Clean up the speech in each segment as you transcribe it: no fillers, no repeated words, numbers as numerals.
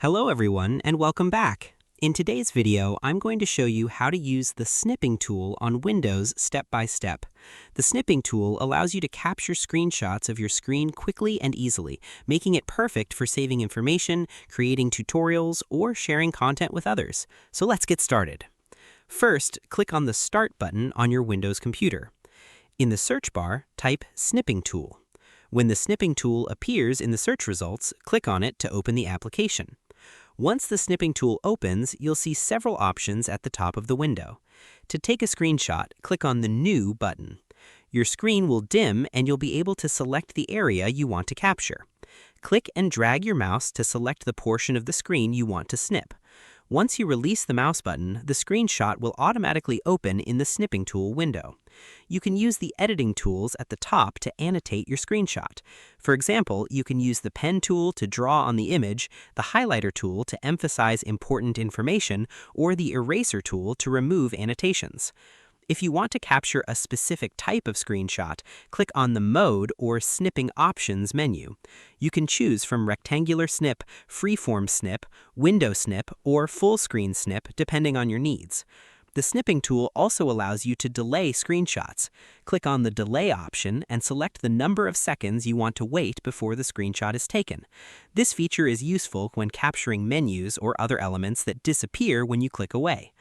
Hello everyone and welcome back. In today's video, I'm going to show you how to use the Snipping tool on Windows step by step. The Snipping tool allows you to capture screenshots of your screen quickly and easily, making it perfect for saving information, creating tutorials, or sharing content with others. So let's get started. First, click on the Start button on your Windows computer. In the search bar, type Snipping tool. When the Snipping tool appears in the search results, click on it to open the application. Once the Snipping tool opens, you'll see several options at the top of the window. To take a screenshot, click on the New button. Your screen will dim and you'll be able to select the area you want to capture. Click and drag your mouse to select the portion of the screen you want to snip. Once you release the mouse button, the screenshot will automatically open in the Snipping tool window. You can use the editing tools at the top to annotate your screenshot. For example, you can use the pen tool to draw on the image, the highlighter tool to emphasize important information, or the eraser tool to remove annotations. If you want to capture a specific type of screenshot, click on the Mode or Snipping Options menu. You can choose from Rectangular Snip, Freeform Snip, Window Snip, or Full Screen Snip depending on your needs. The Snipping tool also allows you to delay screenshots. Click on the Delay option and select the number of seconds you want to wait before the screenshot is taken. This feature is useful when capturing menus or other elements that disappear when you click away.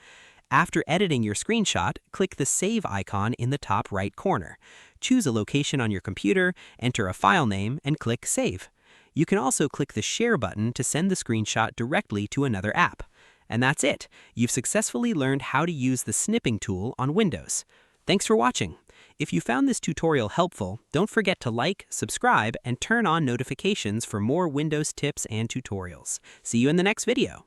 After editing your screenshot, click the Save icon in the top right corner. Choose a location on your computer, enter a file name, and click Save. You can also click the Share button to send the screenshot directly to another app. And that's it. You've successfully learned how to use the Snipping tool on Windows. Thanks for watching. If you found this tutorial helpful, don't forget to like, subscribe, and turn on notifications for more Windows tips and tutorials. See you in the next video.